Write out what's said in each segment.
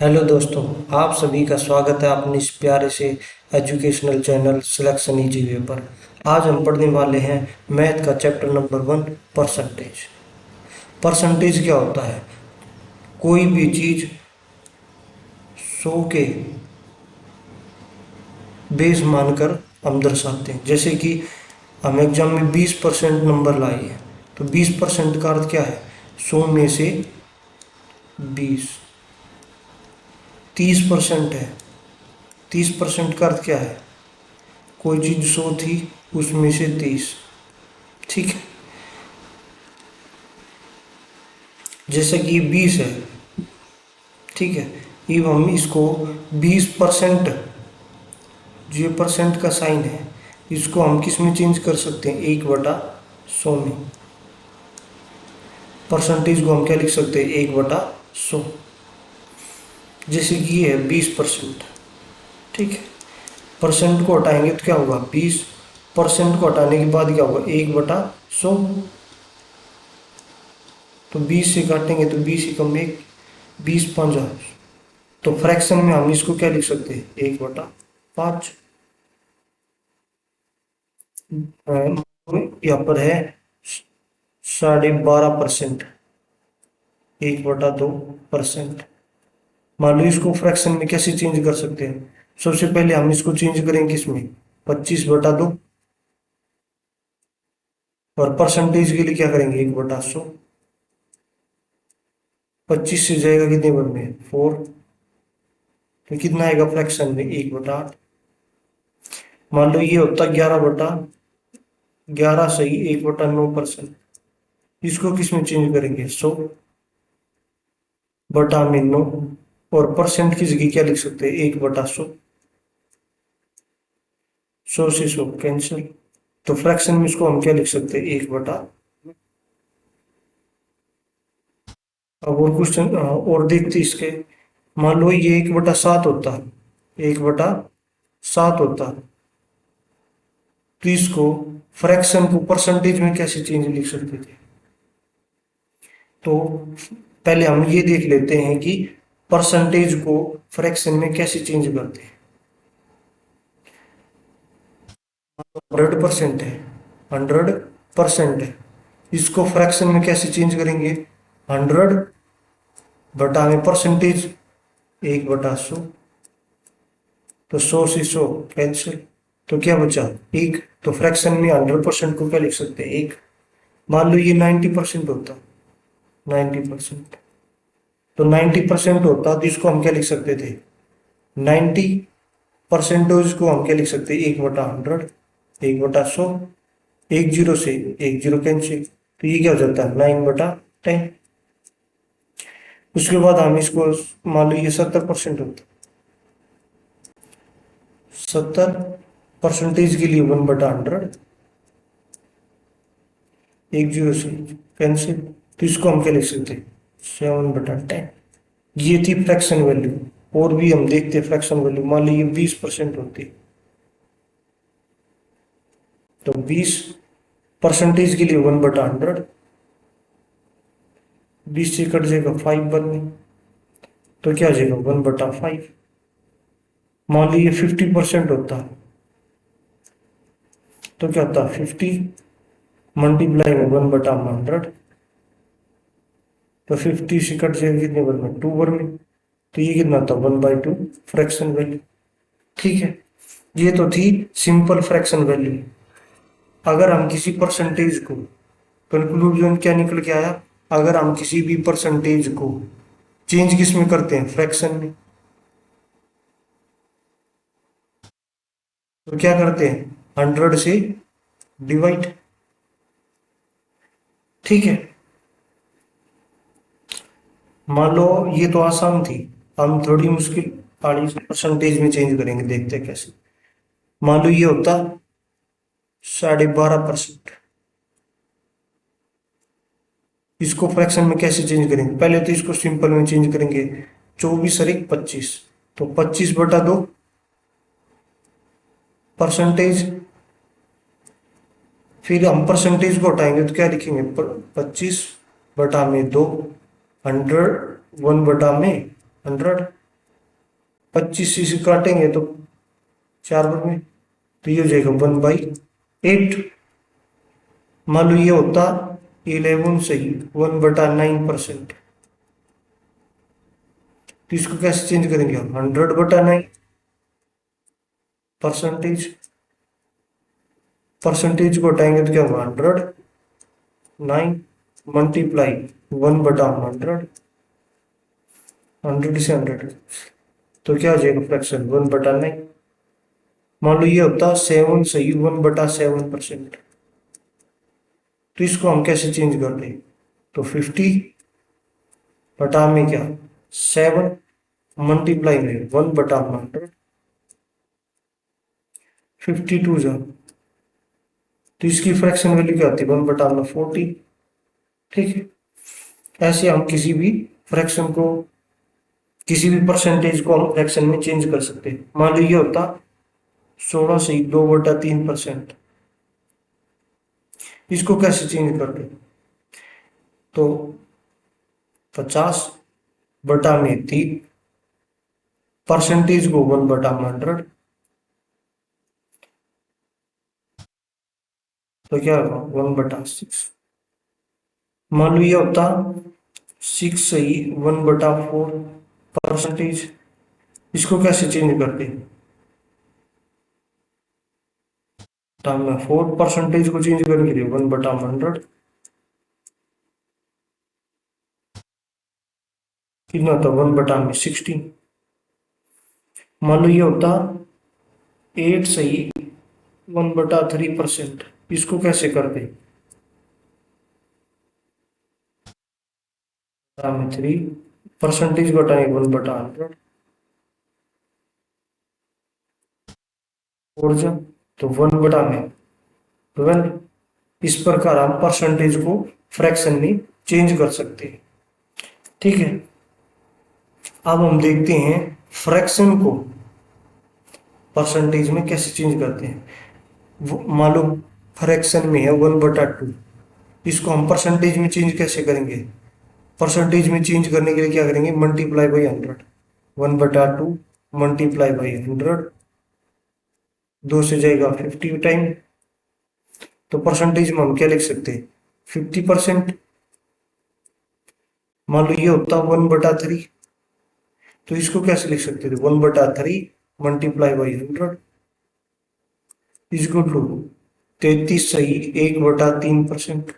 Hello दोस्तों, आप सभी का स्वागत है अपने इस प्यारे से educational channel selection easy way पर। आज हम पढ़ने वाले हैं मैथ का चैप्टर नंबर 1, परसेंटेज। परसेंटेज क्या होता है? कोई भी चीज़ 100 के बेस मानकर हम दर्शाते हैं। जैसे कि हम एग्जाम में 20% नंबर लाए हैं, तो 20% का अर्थ क्या है? 100 में से 20। 30% है, 30% का अर्थ क्या है? कोई चीज़ 100 थी, उसमें से 30। ठीक है। जैसे कि 20 है, ठीक है। अब हम इसको 20%, जो परसेंट का साइन है, इसको हम किस में चेंज कर सकते हैं? 1/100 में। परसेंटेज को हम क्या लिख सकते हैं? 1/100। जैसे कि ये है 20%, ठीक है। परसेंट को हटाएंगे तो क्या होगा? 20% को हटाने के बाद क्या होगा? 1/100। तो 20 से काटेंगे तो 20 ही कम 1, 20×5। तो फ्रैक्शन में हम इसको क्या लिख सकते हैं? 1/5। यहाँ पर है 12.5%, 1/2%। मान लो इसको फ्रैक्शन में कैसे चेंज कर सकते हैं? सबसे पहले हम इसको चेंज करेंगे इसमें 25/2, और परसेंटेज के लिए क्या करेंगे? 1/100। 25 से जाएगा कितने बार में? 4। तो कितना आएगा फ्रैक्शन में? 1/8। मान लो ये होता 11/11 सही 1/9%। इसको किस में चेंज करेंगे? 100/9। और परसेंट की जगह क्या लिख सकते हैं? 1/100। 100 से 100 कैंसिल। तो फ्रैक्शन में इसको हम क्या लिख सकते हैं? 1/। अब और क्वेश्चन और देखते इसके। मान लो ये 1/7 होता, 1/7 होता, तो इसको फ्रैक्शन को परसेंटेज में कैसे चेंज लिख सकते थे? तो पहले हम ये देख लेते हैं कि परसेंटेज को फ्रैक्शन में कैसे चेंज करते हैं। 100% है, 100% है। इसको फ्रैक्शन में कैसे चेंज करेंगे? 100 में परसेंटेज 1/100। तो 100 से 100 कैंसिल। तो क्या बचा? 1। तो फ्रैक्शन में 100% को क्या लिख सकते हैं? 1। मान लो ये 90% होता, 90%। तो 90% होता तो इसको हम क्या लिख सकते थे? 90% को हम क्या लिख सकते हैं? 1/100, 1/100। 10 से 10 कैंसिल। तो ये क्या हो जाता है? 9/10। उसके बाद हम इसको, मान लो ये 70% होता, 70% के लिए 1/100, 10 से कैंसिल। तो इसको हम क्या लिख सकते हैं? 7/10। ये थी फ्रैक्शन वैल्यू। और भी हम देखते हैं फ्रैक्शन वैल्यू। मान लीजिए 20% होती, तो 20% के लिए 1/100, 20 से कट जाएगा 5 बाद में, तो क्या आ जाएगा? 1/5। मान लीजिए 50% होता, तो क्या होता? 50 मल्टीप्लाई में 1/100, तो 50 से कट जाएगा कितने बार में? 2 बार में। तो ये कितना था? 1/2 फ्रैक्शन वैल्यू। ठीक है। ये तो थी सिंपल फ्रैक्शन वैल्यू। अगर हम किसी परसेंटेज को, कंक्लूजन क्या निकल के आया? अगर हम किसी भी परसेंटेज को चेंज किस में करते हैं? फ्रैक्शन में। तो क्या करते हैं? 100 से डिवाइड। ठीक है। मान लो ये तो आसान थी, हम थोड़ी मुश्किल वाली परसेंटेज में चेंज करेंगे, देखते हैं कैसे। मान लो ये होता 12.5%। इसको फ्रैक्शन में कैसे चेंज करेंगे? पहले तो इसको सिंपल में चेंज करेंगे। 24 और 1 25, तो 25/2 परसेंटेज। फिर हम परसेंटेज को हटाएंगे तो क्या लिखेंगे? 25/2, 100, 1/100। 25 से काटेंगे तो 4 वर्ग में, तो ये हो जाएगा 1/8। मान लो ये होता 11 सही 1/9%, तो इसको कैसे चेंज करेंगे हम? 100/9 परसेंटेज, परसेंटेज को हटाएंगे तो क्या होगा? 109 मल्टीप्लाई 1/100, 100 से 100, तो क्या हो जाएगा फ्रैक्शन? 1/9। मान लो ये होता 7 सही 1/7%, तो इसको हम कैसे चेंज कर दें? तो 50 बटा में क्या 7 मल्टीप्लाई में 1/100, 52 जा, तो इसकी फ्रैक्शन वैल्यू क्या होती है? 1/40। ठीक है, ऐसे हम किसी भी फ्रैक्शन को, किसी भी परसेंटेज को हम फ्रैक्शन में चेंज कर सकते हैं। मान लो ये होता 16 से 2/3%, इसको कैसे चेंज कर दे? तो 50/3, परसेंटेज को 1/100, तो क्या होगा? 1/6। मान लो ये होता 6 सही 1/4 परसेंटेज, इसको कैसे चेंज करते? तो मैं 4 परसेंटेज को चेंज करके 1/100, कितना होता? 1/16। मान लो ये होता 8 सही 1/3%, इसको कैसे करते? 3 परसेंटेज घटाएंगे 1/100, और जब तो 1/12। इस प्रकार हम परसेंटेज को फ्रैक्शन में चेंज कर सकते हैं। ठीक है, अब हम देखते हैं फ्रैक्शन को परसेंटेज में कैसे चेंज करते हैं। मान लो फ्रैक्शन में है 1/2, इसको हम परसेंटेज में चेंज कैसे करेंगे? परसेंटेज में चेंज करने के लिए क्या करेंगे? मल्टीप्लाई बाई 100, 1/2 मल्टीप्लाई बाई 100, 2 से जाएगा 50 टाइम, तो परसेंटेज में हम क्या लिख सकते हैं? 50%। मान लो ये होता 1/3, तो इसको कैसे लिख सकते थे? 1/3 multiply by 100 is equal to 33 सही 1/3%।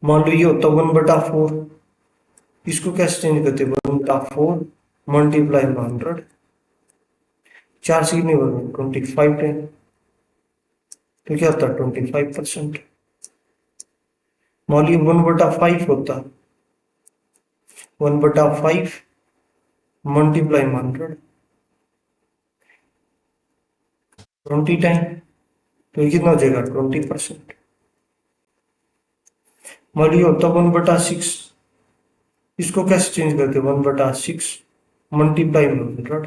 मान लो ये होता 1/4, इसको कैसे चेंज करते? 1/4 मल्टीप्लाई बाई 100, 4 से कितने बने? 25 टाइम, तो क्या होता? 25%। मान लो 1/5 होता 1/5 मल्टीप्लाई 100, 20 टाइम, तो ये कितना हो जाएगा? 20%। मान लो होता 1/6, इसको कैसे चेंज करते? 1/6 मल्टीप्लाई 100,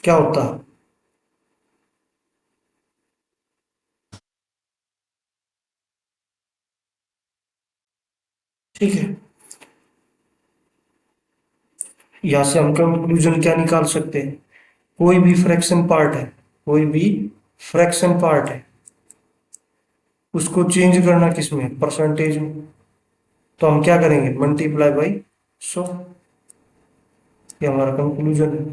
क्या होता? ठीक है, यहां से हम कंक्लूजन क्या निकाल सकते हैं? कोई भी फ्रैक्शन पार्ट है, कोई भी फ्रैक्शन पार्ट है, उसको चेंज करना किस में? परसेंटेज में, तो हम क्या करेंगे? Multiply by 100। ये हमारा कंक्लूजन है।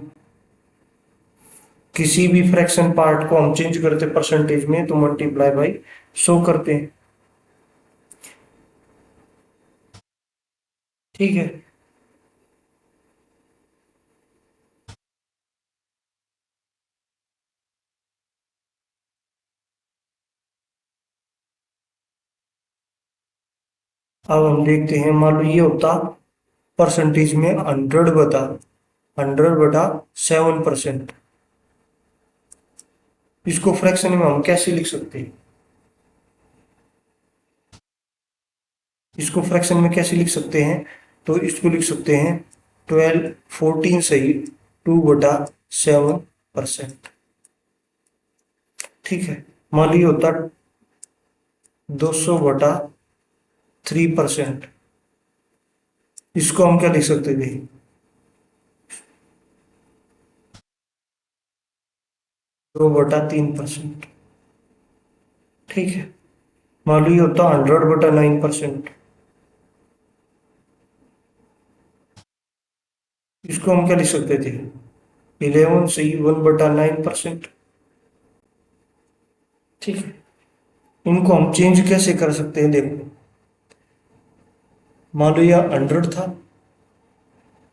किसी भी फ्रैक्शन पार्ट को हम चेंज करते परसेंटेज में तो मल्टीप्लाई बाई 100 करते हैं। ठीक है, अब हम देखते हैं। मान लो ये होता परसेंटेज में 100/7%, इसको फ्रैक्शन में हम कैसे लिख सकते हैं? इसको फ्रैक्शन में कैसे लिख सकते हैं? तो इसको लिख सकते हैं 14 सही 2/7%। ठीक है, मान लो ये होता 200/3%, इसको हम क्या लिख सकते थे, 2/3%। ठीक है, मान लो ये होता 100/9%। इसको हम क्या लिख सकते थे, 11 से 1/9%। ठीक है, इनको हम चेंज कैसे कर सकते हैं, देखो मान लो यह 100 था,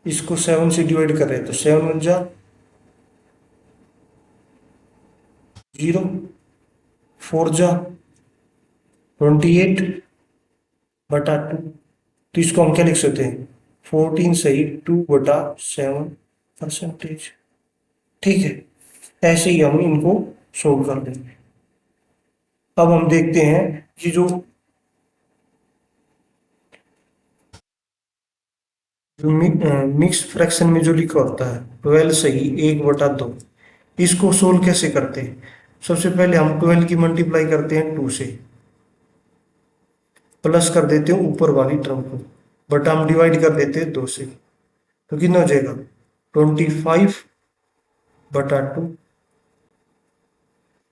इसको 7 से डिवाइड कर रहे हैं तो 7 × 0, 4 × 28/2। तो इसको हम क्या लिख सकते हैं, 14 सही 2/7%। ठीक है, ऐसे ही हम इनको सोल्व कर देंगे। अब हम देखते हैं कि जो मिक्स फ्रैक्शन में जो लिखा होता है 12 सही 1/2, इसको सोल्व कैसे करते हैं। सबसे पहले हम 12 की मल्टीप्लाई करते हैं 2 से, प्लस कर देते हैं ऊपर वाली टर्म को, बट हम डिवाइड कर देते हैं 2 से, तो कितना हो जाएगा 25/2।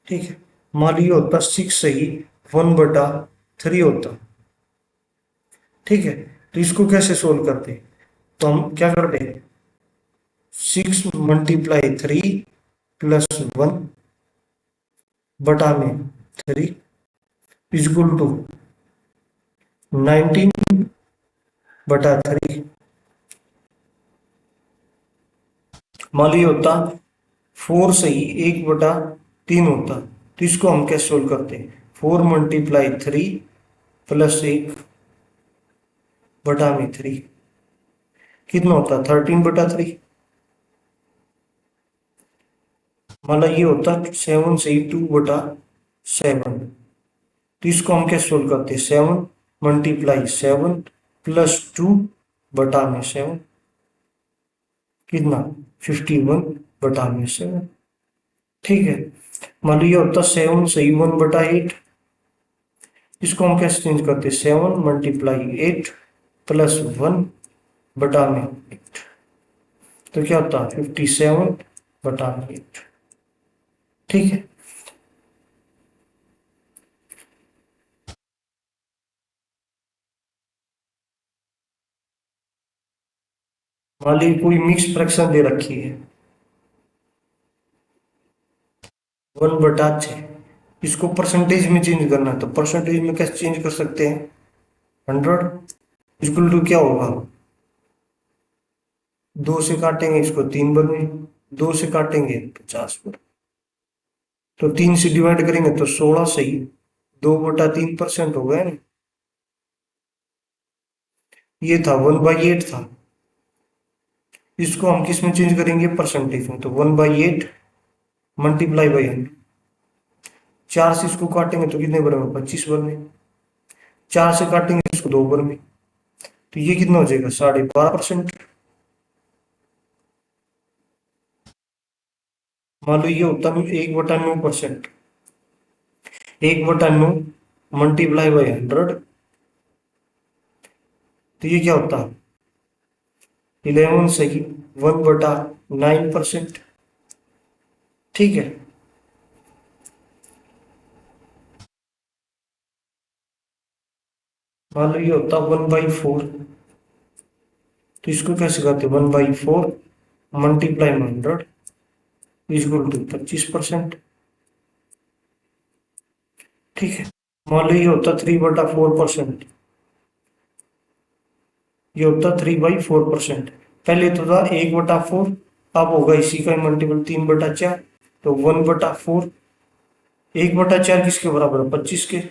ठीक है, मान लीजिए होता 6 सही 1/3 होता। ठीक है, तो इसको कैसे सोल्व करते हैं, तो हम क्या करते हैं, 6 × 3 + 1/3 इजक्वल टू 19/3। मान लीजिए होता 4 सही 1/3 होता, तो इसको हम कैसे सोल्व करते हैं, 4 × 3 + 1/3 कितना होता 13/3। मान लो ये होता 7 सही 2/7, तो इसको हम कैसे सोल्व करते हैं, 7 × 7 + 2/7 कितना 51/7। ठीक है, मान लो ये होता 7 सही 1/8, इसको हम कैसे चेंज करते हैं, 7 × 8 + 1/8, तो क्या होता 57/8। ठीक है, मान लीजिए कोई मिक्स फ्रैक्शन दे रखी है 1/6, इसको परसेंटेज में चेंज करना है, तो परसेंटेज में कैसे चेंज कर सकते हैं, 100 इक्वल टू क्या होगा, 2 से काटेंगे इसको 3 बार में, 2 से काटेंगे 50 बार, तो 3 से डिवाइड करेंगे तो 16 सही 2/3% हो गया ना। ये था 1/8 था, इसको हम किस में चेंज करेंगे, परसेंटेज में, तो 1/8 × 100, 4 से इसको काटेंगे तो कितने बार में, 25 बार में, 4 से काटेंगे इसको 2 बार में, तो ये कितना हो जाएगा 12.5%। मान लो ये होता है 1/9%, 1/9 × 100, तो ये क्या होता है 11 सही 1/9%। ठीक है, मान लो ये होता 1/4, तो इसको कैसे करते, 1/4 × 100 इक्वल टू 25%। ठीक है, मान लो ये होता 3/4%, ये होता 3/4%। पहले तो था 1/4, अब होगा इसी का मल्टीपल 3/4, तो 1/4, 1/4 किसके बराबर है, 25 के,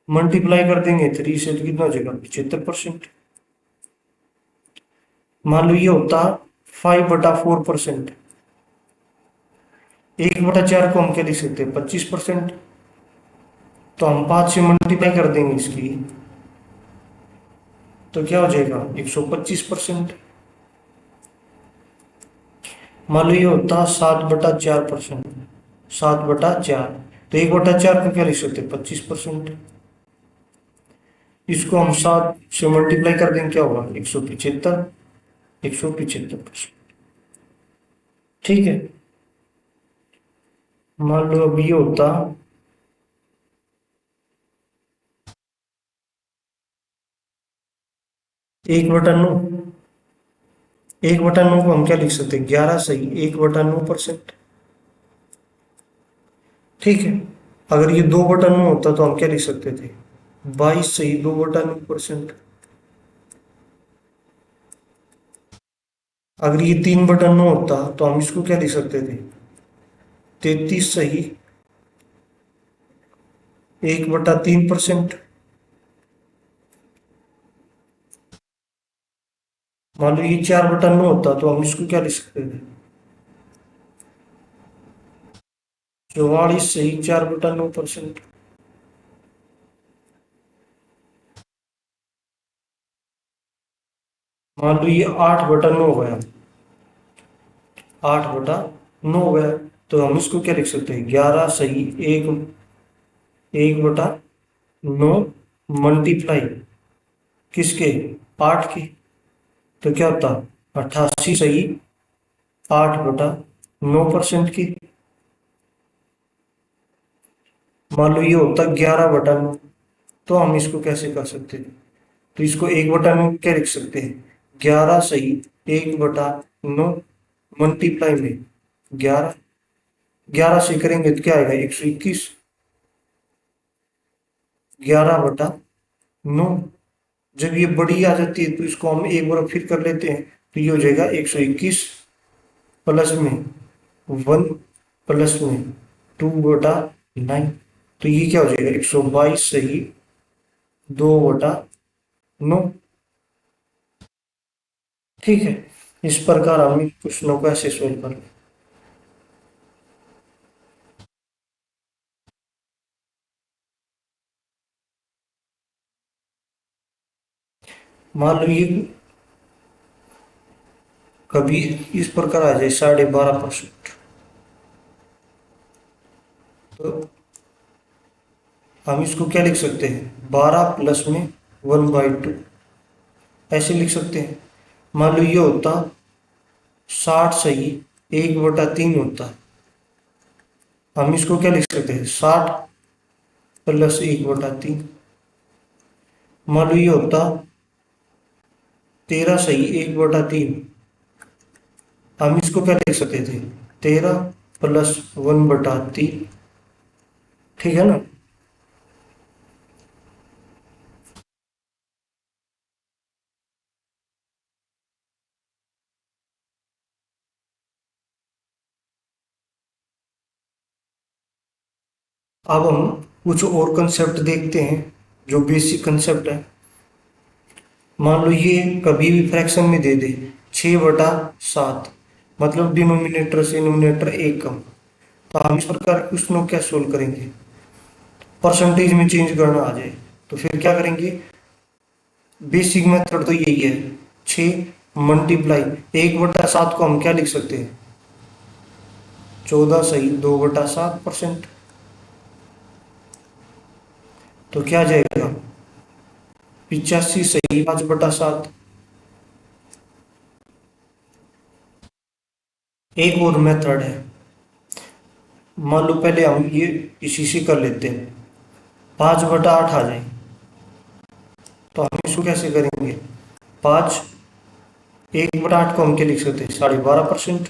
मल्टीप्लाई कर देंगे 3 से तो कितना हो जाएगा 75%। मान लो ये होता 5/4%, 1/4 को हम क्या लिख सकते हैं 25%, तो हम 5 से मल्टीप्लाई कर देंगे इसकी, तो क्या हो जाएगा 125%। मान लो ये होता 7/4%, 7/4, तो 1/4 को क्या लिख सकते हैं 25%, इसको हम 7 से मल्टीप्लाई कर देंगे, क्या होगा 175, 175%। ठीक है, मान लो अब ये होता 1/9। 1/9 को हम क्या लिख सकते हैं, 11 सही 1/9%। ठीक है, अगर ये 2/9 होता तो हम क्या लिख सकते थे, 22 सही 2/9%। अगर ये 3/9 होता तो हम इसको क्या लिख सकते थे, 33 सही 1/3%। मान लो ये 4/9 होता तो हम इसको क्या लिख सकते थे, 44 सही 4/9%। मान लो ये 8/9 हो गया, 8/9 हो गया, तो हम इसको क्या लिख सकते हैं, 11 सही 1/9 मल्टीप्लाई किसके, 8 के। तो क्या होता, 88 सही 8/9% की। मान लो ये होता 11/9, तो हम इसको कैसे कर सकते हैं, तो इसको 1/9 क्या लिख सकते हैं, 11 सही 1/9 मल्टीप्लाई में 11। 11 से करेंगे तो क्या आएगा, 121, 11/9। जब ये बड़ी आ जाती है तो इसको हम एक बार फिर कर लेते हैं, तो ये हो जाएगा 121 प्लस में 1 प्लस में 2/9। तो ये क्या हो जाएगा, 122 सही 2/9। ठीक है, इस प्रकार हम इन प्रश्नों को ऐसे सोल्व कर लें। मान लो ये कभी इस प्रकार आ जाए 12.5%, तो हम इसको क्या लिख सकते हैं, 12 प्लस में 1/2 ऐसे लिख सकते हैं। मान लो ये होता 60 सही 1/3 होता, हम इसको क्या लिख सकते हैं, 60 प्लस 1/3। मान लो ये होता 13 सही 1/3, हम इसको क्या लिख सकते थे, 13 प्लस 1/3। ठीक है ना। अब हम कुछ और कंसेप्ट देखते हैं जो बेसिक कंसेप्ट है। मान लो ये कभी भी फ्रैक्शन में दे दे 6/7, मतलब डिनोमिनेटर से न्यूमरेटर एक कम, तो हम इस प्रकार क्वेश्चनों क्या सोल्व करेंगे, परसेंटेज में चेंज करना आ जाए तो फिर क्या करेंगे, बेसिक मेथड तो यही है, 6 मल्टीप्लाई 1/7 को हम क्या लिख सकते हैं, 14 सही 2/7%। तो क्या जाएगा, 85 सही 5/7। एक और मेथड है, मान लो पहले हम ये इसी से कर लेते हैं, 5/8 आ जाए, तो हम इसको कैसे करेंगे, 5 1/8 को हम क्या लिख सकते हैं, 12.5%।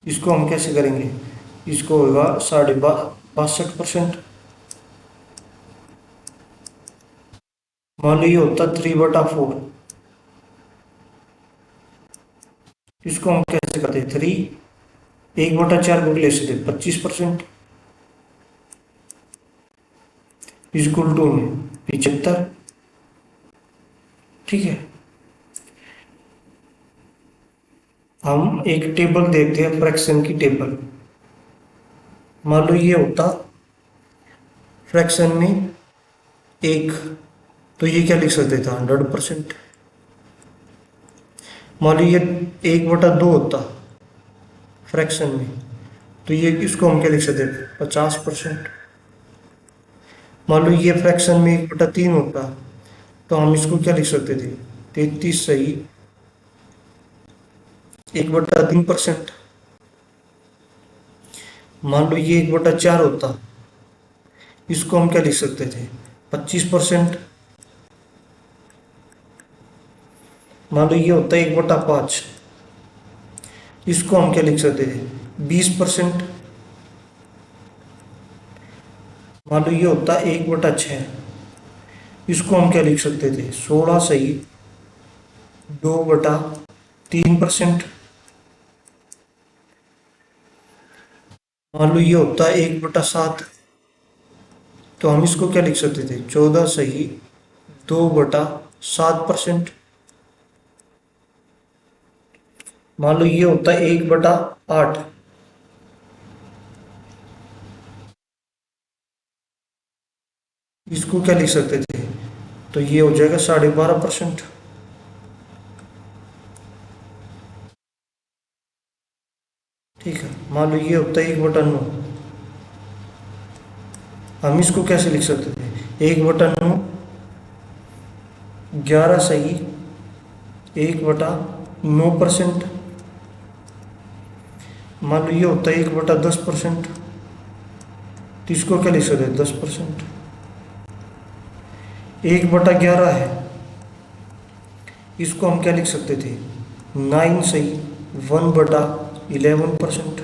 इसको हम कैसे करेंगे, इसको होगा 62% मान लो ये होता 3/4, इसको हम कैसे करते हैं, 1/4 को ले सकते 25%, इक्वल टू में 75। ठीक है, हम एक टेबल देखते हैं, फ्रैक्शन की टेबल। मान लो ये होता फ्रैक्शन में एक, तो ये क्या लिख सकते थे, 100%। मान लो ये 1/2 होता फ्रैक्शन में, तो ये इसको हम क्या लिख सकते हैं, 50%। मान लो ये फ्रैक्शन में 1/3 होता, तो हम इसको क्या लिख सकते थे, 33 सही 1/3%। मान लो ये 1/4 होता, इसको हम क्या लिख सकते थे, 25%। मान लो ये होता है 1/5, इसको हम क्या लिख सकते थे, 20%। मान लो ये होता है 1/6, इसको हम क्या लिख सकते थे, 16 सही 2/3%। मान लो ये होता है 1/7, तो हम इसको क्या लिख सकते थे, 14 सही 2/7%। मान लो ये होता है 1/8, इसको क्या लिख सकते थे, तो ये हो जाएगा 12.5%। ठीक है, मान लो ये होता है 1/9, हम इसको कैसे लिख सकते थे, 1/9 11 सही 1/9%। मान लो ये होता है 1/10%, तो इसको क्या लिख सकते हैं, 10%। 1/11 है, इसको हम क्या लिख सकते थे, 9 सही 1/11%।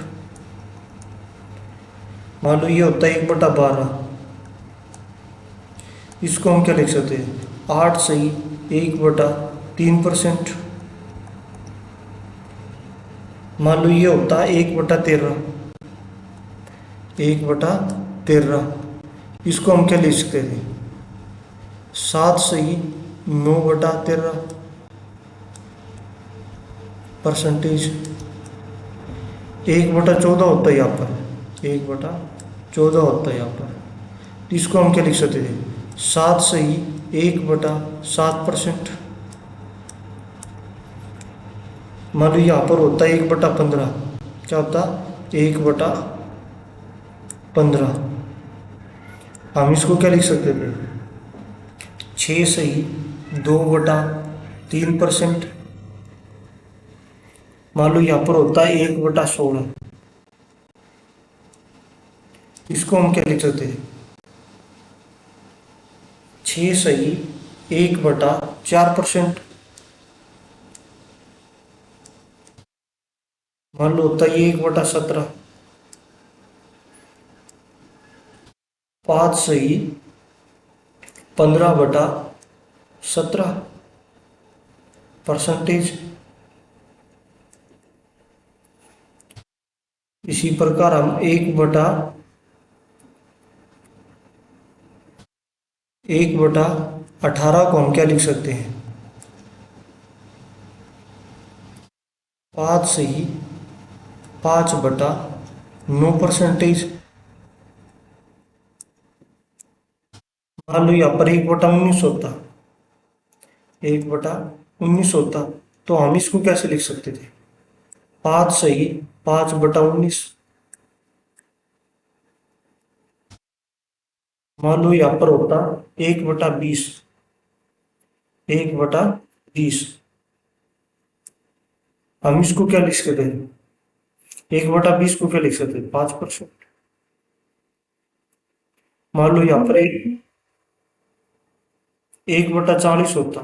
मान लो ये होता है 1/12, इसको हम क्या लिख सकते हैं, 8 सही 1/3%। मान लो ये होता है 1/13, 1/13, इसको हम क्या लिख सकते थे, 7 सही 9/13%। 1/14 होता है यहाँ पर, 1/14 होता है यहाँ पर, तो इसको हम क्या लिख सकते थे, 7 सही 1/7%। मान लो यहाँ पर होता है 1/15, क्या होता, 1/15, हम इसको क्या लिख सकते थे, 6 सही 2/3%। मान लो यहाँ पर होता है 1/16, इसको हम क्या लिख सकते हैं, 6 सही 1/4%। मान लो होता है 1/17, 5 सही 15/17%। इसी प्रकार हम 1/18 को हम क्या लिख सकते हैं, 5 सही 5/9%। मान लो यहाँ पर 1/19 होता, 1/19 होता, तो हम इसको कैसे लिख सकते थे, 5 सही 5/19। मान लो यहाँ पर होता 1/20, 1/20, हम इसको क्या लिख सकते हैं, 1/20 को क्या लिख सकते हैं, 5%। मान लो यहाँ पर 1/40 होता,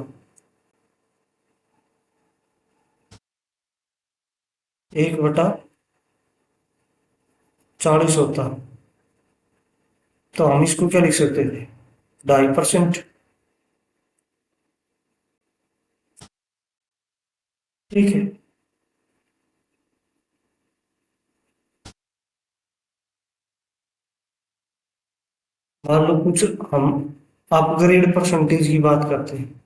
1/40 होता, तो हम इसको क्या लिख सकते थे, 2.5%। ठीक है, मान लो कुछ हम अपग्रेड परसेंटेज की बात करते हैं,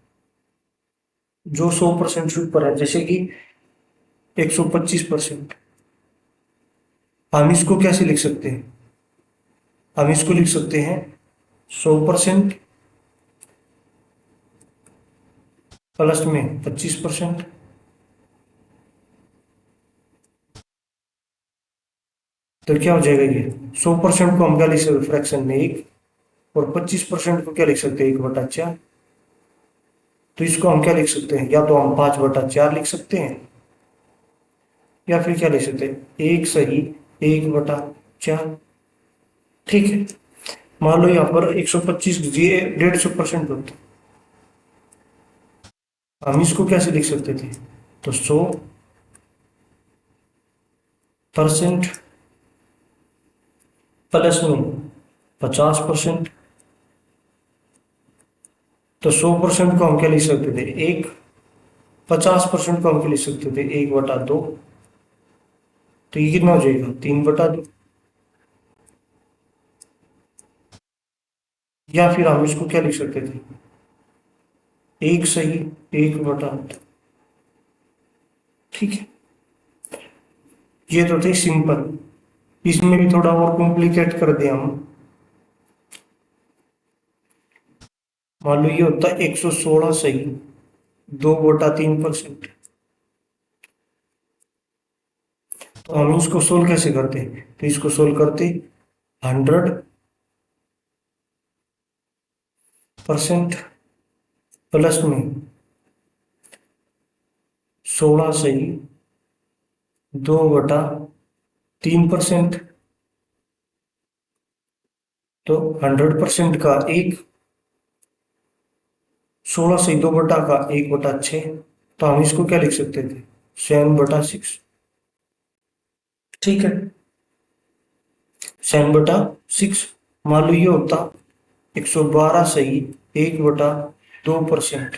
जो 100% से ऊपर है, जैसे कि 125%, हम इसको कैसे लिख सकते हैं, हम इसको लिख सकते हैं 100% प्लस में 25%। तो क्या हो जाएगा ये 100% को हम क्या लिख सकते फ्रैक्शन में एक, और 25% को क्या लिख सकते हैं 1/4। तो इसको हम क्या लिख सकते हैं, या तो हम 5/4 लिख सकते हैं, या फिर क्या लिख सकते हैं एक सही 1/4। ठीक है, मान लो यहाँ पर 125 जी 150% होता, हम इसको कैसे लिख सकते थे, तो 100% प्लस में 50%। तो 100% को हम क्या लिख सकते थे एक, 50% को हम क्या लिख सकते थे 1/2। तो ये कितना हो जाएगा 3/2। या फिर हम इसको क्या लिख सकते थे एक सही 1/2। ठीक है, ये तो थे सिंपल। इसमें भी थोड़ा और कॉम्प्लिकेट कर दिया हम। मान लो ये होता है 116 सही 2/3%। तो हम इसको सोल्व कैसे करते हैं, तो इसको सोल्व करते 100% प्लस में 16 सही 2/3%। तो 100% का एक, 16 सही 2 का 1/6। तो हम इसको क्या लिख सकते थे 7/6। ठीक है, 7/6। मान लो ये होता 112 सही 1/2%।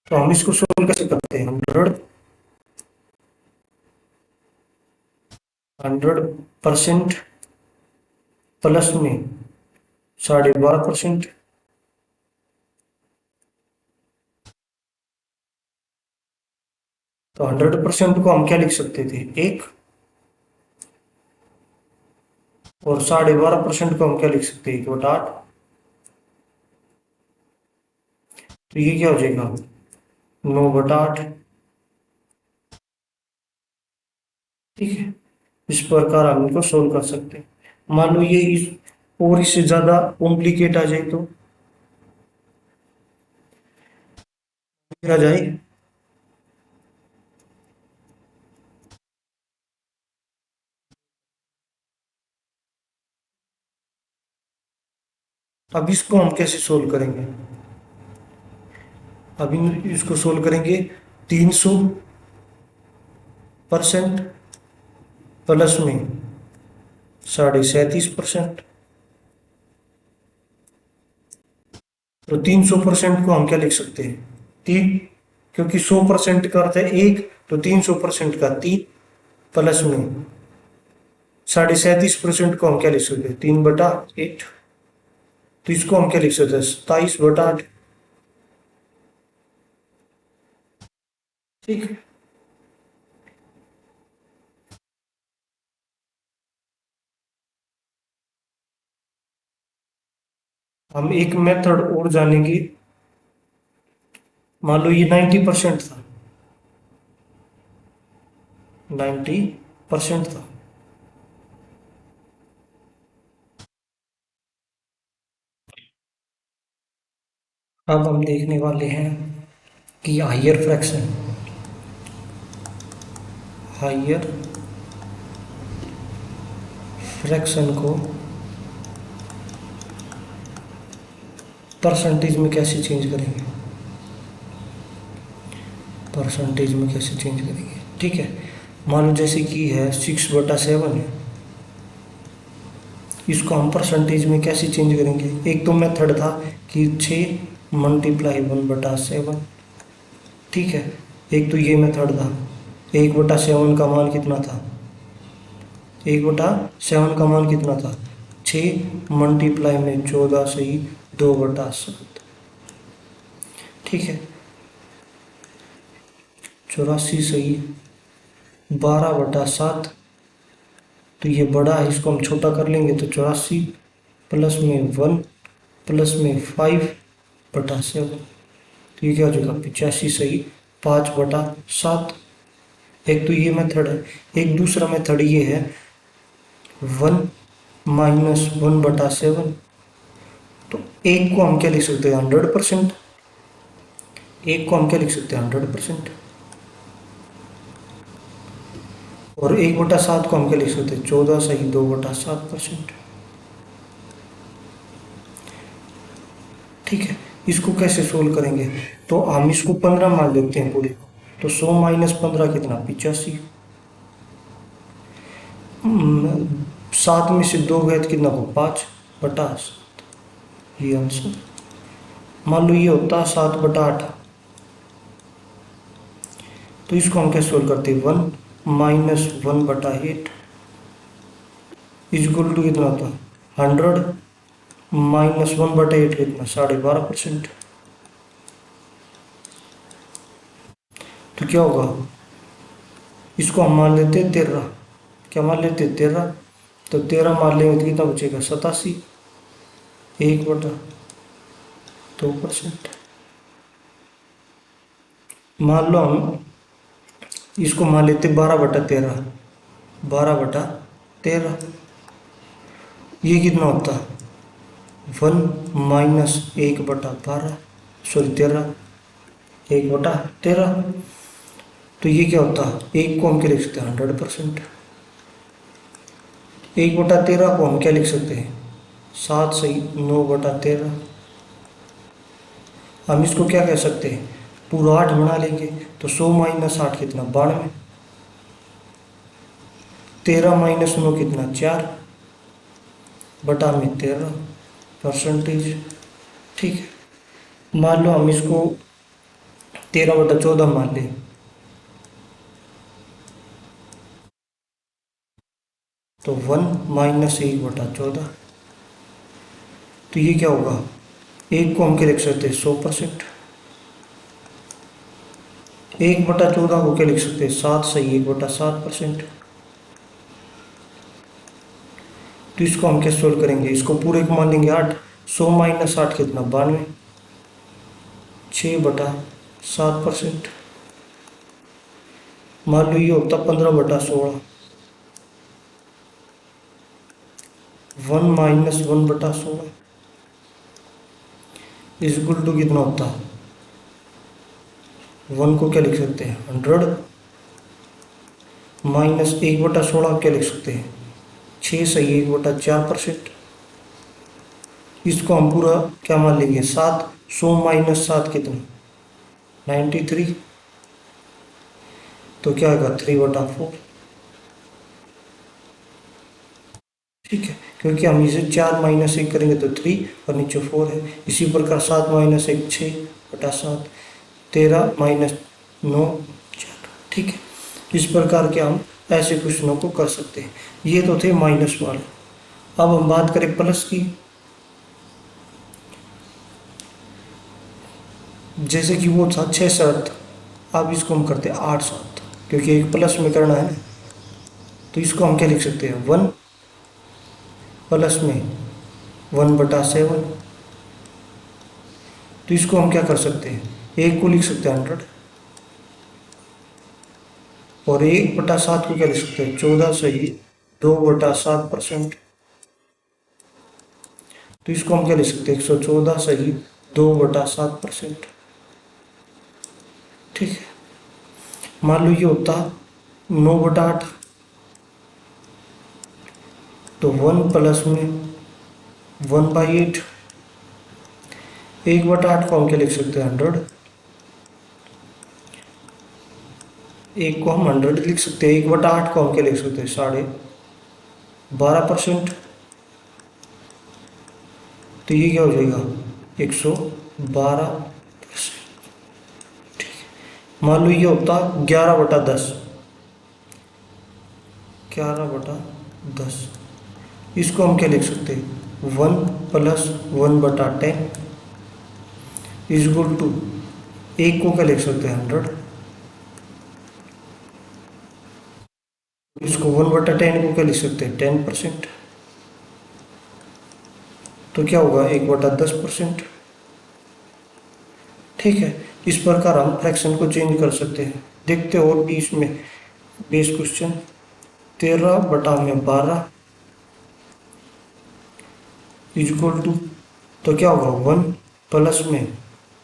तो हम इसको सोल्व कैसे करते हैं 100% प्लस में 12.5%। तो 100% को हम क्या लिख सकते थे एक, और 12.5% को हम क्या लिख सकते हैं 1/8। तो ये क्या हो जाएगा 9/8। ठीक है, इस प्रकार हम इनको सोल्व कर सकते हैं। मान लो ये इस और इससे ज्यादा कॉम्प्लिकेट आ जाए तो फिर आ जाए। अब इसको हम कैसे सोल्व करेंगे, अब इसको सोल्व करेंगे 300% प्लस में 37.5%। तो 300% को हम क्या लिख सकते हैं तीन, क्योंकि 100% का अर्थ है एक, तो 300% का 3 प्लस में 37.5% को हम क्या लिख सकते हैं 3/8। तो इसको हम क्या लिख सकते हैं 27/8। ठीक है, हम एक मेथड और जानेंगे। मान लो ये 90% था, 90% था। अब हम देखने वाले हैं कि हायर फ्रैक्शन को परसेंटेज में कैसे चेंज करेंगे, परसेंटेज में कैसे चेंज करेंगे। ठीक है, मान लो जैसे कि है 6/7 है, इसको हम परसेंटेज में कैसे चेंज करेंगे। एक तो मेथड था कि 6 मल्टीप्लाई 1/7। ठीक है, एक तो ये मेथड था। 1/7 का मान कितना था, 1/7 का मान कितना था 6 मल्टीप्लाई में 14 सही 2/7। ठीक है, 84 सही 12/7। तो ये बड़ा है, इसको हम छोटा कर लेंगे तो 84 प्लस में 1 प्लस में 5/7। तो ये क्या हो जाएगा 85 सही 5/7। एक तो ये मेथड है, एक दूसरा मेथड ये है 1 - 1/7। तो एक को हम क्या लिख सकते हैं 100%, एक को हम क्या लिख सकते हैं 100%, और 1/7 को हम क्या लिख सकते हैं 14 - 2/7%। ठीक है, इसको कैसे सोल्व करेंगे, तो हम इसको 15 मान लेते हैं पूरे को, तो 100 - 15 कितना 85। 7 में से 2 गए तो कितना को 5/7, ये आंसर। मान लो ये होता 7/8, तो इसको हम क्या सोल्व करते हैं 1 - 1/8 इजक्वल टू कितना होता 100 -1/8 कितना 12.5%। तो क्या होगा, इसको हम मान लेते हैं 13, क्या मान लेते हैं 13, तो 13 मान लेंगे तो कितना बचेगा 87, 1/2%। मान लो हम इसको मान लेते 12/13, 12/13, ये कितना होता 1 - 1/12, सॉरी 13, 1/13। तो ये क्या होता, एक को हम क्या लिख सकते हैं 100%, 1/13 को हम क्या लिख सकते हैं 7 - 9/13। हम इसको क्या कह सकते हैं पूरा 8 बना लेंगे, तो 100 - 8 कितना 92, 13 - 9 कितना 4/13%। ठीक है, मान लो हम इसको 13/14 मान लें, तो 1 - 1/14, तो ये क्या होगा, एक को हम क्या लिख सकते हैं 100%, 1/14 को क्या लिख सकते हैं 7 - 1/7%। तो इसको हम क्या सोल्व करेंगे, इसको पूरे को मान लेंगे 8, 100 - 8 कितना 92, 6/7%। मान लो ये होता 15/16, 1 - 1/16 इजक्वल टू कितना होता, 1 को क्या लिख सकते हैं 100, -1/16 क्या लिख सकते हैं 6 - 1/4%। इसको हम पूरा क्या मान लेंगे 7, 100 - 7 कितना 93, तो क्या आएगा 3/4। ठीक है, क्योंकि हम इसे 4 - 1 करेंगे तो 3 और नीचे 4 है। इसी प्रकार 7 - 1 6/7, 13 - 9 4। ठीक है, इस प्रकार के हम ऐसे क्वेश्चनों को कर सकते हैं। ये तो थे माइनस वाले। अब हम बात करें प्लस की, जैसे कि वो था 6/7, अब इसको हम करते हैं 8/7, क्योंकि एक प्लस में करना है ना। तो इसको हम क्या लिख सकते हैं 1 प्लस में 1/7। तो इसको हम क्या कर सकते हैं, एक को लिख सकते हैं 100, और 1/7 को क्या लिख सकते हैं 14 - 2/7%। तो इसको हम क्या लिख सकते हैं 114 - 2/7%। ठीक है, मान लो ये होता 9/8, तो 1 प्लस में 1/8, 1/8 को हम क्या लिख सकते हैं 100, एक को हम 100 लिख सकते हैं, 1/8 को हम क्या लिख सकते हैं 12.5%। तो ये क्या हो जाएगा 112%। मान लो ये होता 11/10, 11/10, इसको हम क्या लिख सकते हैं 1 प्लस 1/10 इजक्वल टू, एक को क्या लिख सकते हैं 100, इसको 1/10 को क्या लिख सकते हैं 10%। तो क्या होगा 1/10%। ठीक है, इस प्रकार हम फ्रैक्शन को चेंज कर सकते हैं। देखते हो और भी इसमें बेस क्वेश्चन 13/12 इक्वल टू, तो क्या होगा 1 प्लस में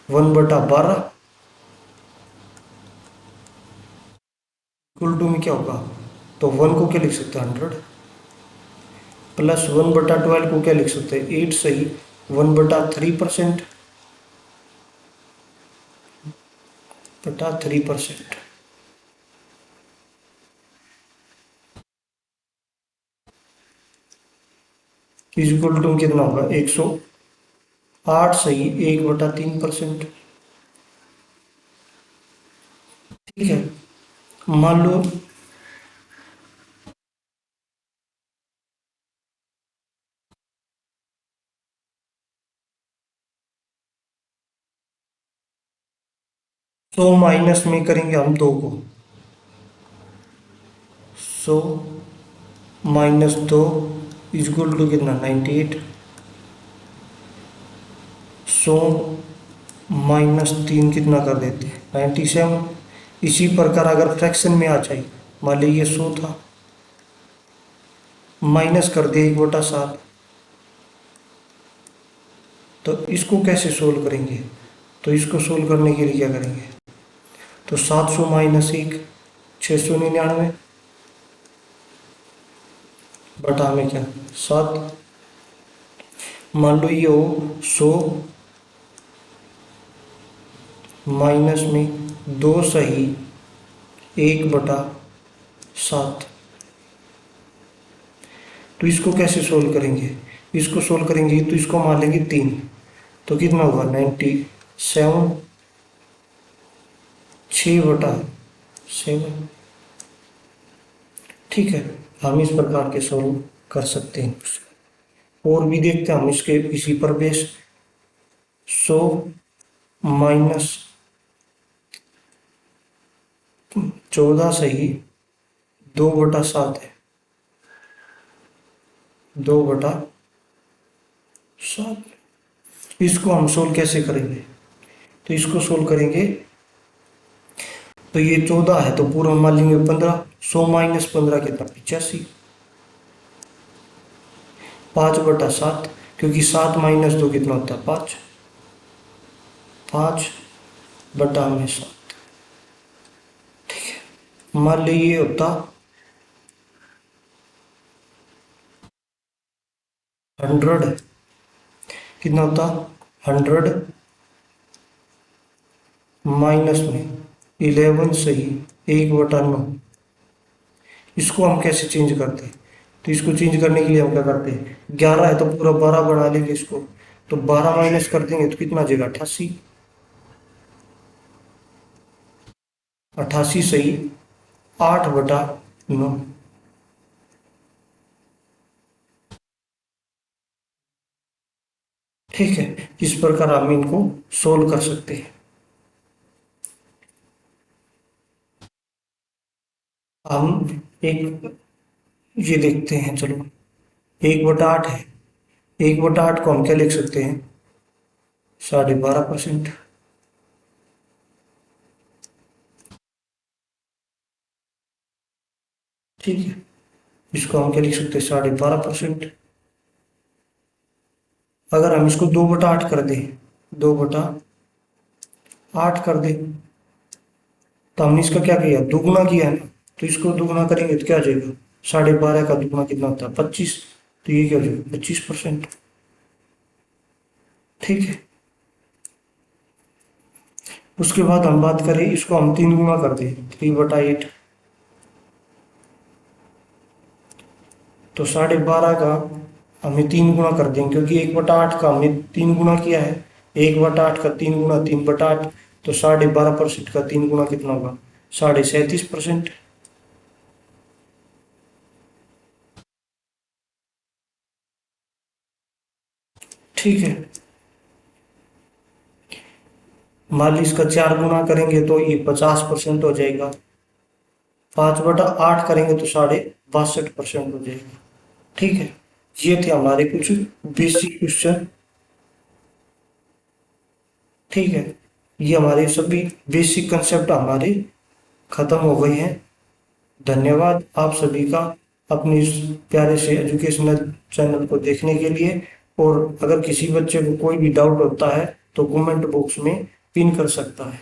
1/12 इक्वल टू में क्या होगा, तो 1 को क्या लिख सकते हैं 100 प्लस 1/12 को क्या लिख सकते हैं 8 सही 1/3% बटा 3% इक्वल टू कितना होगा 108 सही 1/3%। ठीक है, मान लो 100 माइनस में करेंगे हम 2 को, 100 - 2 इक्वल टू कितना 98, 100 - 3 कितना कर देते हैं 97। इसी प्रकार अगर फ्रैक्शन में आ जाए, मान लीजिए ये 100 था, माइनस कर दिया 1/7, तो इसको कैसे सोल्व करेंगे, तो इसको सोल्व करने के लिए क्या करेंगे, तो 700 - 1 699 बटा में क्या 7, मान लो ये हो 100 माइनस में 2 सही 1/7। तो इसको कैसे सोल्व करेंगे, इसको सोल्व करेंगे तो इसको मान लेंगे 3, तो कितना होगा 97 6/7। ठीक है, हम इस प्रकार के सोल्व कर सकते हैं। और भी देखते हैं हम इसके इसी पर बेस 100 माइनस 14 सही 2/7 है 2/7। इसको हम सोल्व कैसे करेंगे, तो इसको सोल्व करेंगे तो ये 14 है तो पूरा मान लेंगे 15, 100 - 15 कितना 85, 5/7, क्योंकि 7 - 2 कितना होता है 5, 5/7। मान लीजिए ये होता 100, कितना होता 100 माइनस में 11 सही 1/9। इसको हम कैसे चेंज करते हैं, तो इसको चेंज करने के लिए हम क्या करते हैं 11 है तो पूरा 12 बना लेंगे इसको, तो 12 माइनस कर देंगे तो कितना आ जाएगा 88, 88 सही 8/9। ठीक है, इस प्रकार हम इनको सोल्व कर सकते हैं। हम एक ये देखते हैं, चलो 1/8 है, 1/8 को हम क्या लिख सकते हैं 12.5%। ठीक है, इसको हम क्या लिख सकते हैं 12.5%। अगर हम इसको 2/8 कर दें, 2/8 कर दें, तो हमने इसका क्या किया दुगुना किया है ना, तो इसको दुगुना करेंगे तो क्या आ जाएगा 12.5 का दुगुना कितना होता है 25, तो ये क्या हो जाएगा 25%। ठीक है, उसके बाद हम बात करें इसको हम 3 गुना कर दें 3/8, तो 12.5 का हमें 3 गुना कर देंगे, क्योंकि 1/8 का हमने 3 गुना किया है, 1/8 का 3 गुना 3/8, तो 12.5% का 3 गुना कितना होगा 37.5%। ठीक है, मान ली इसका 4 गुना करेंगे तो ये 50% हो जाएगा, 5/8 करेंगे तो 62.5% हो जाएगा। ठीक है, ये थे हमारे कुछ बेसिक क्वेश्चन। ठीक है, ये हमारे सभी बेसिक कंसेप्ट हमारे खत्म हो गए हैं। धन्यवाद आप सभी का अपनी इस प्यारे से एजुकेशनल चैनल को देखने के लिए। और अगर किसी बच्चे को कोई भी डाउट होता है तो कमेंट बॉक्स में पिन कर सकता है।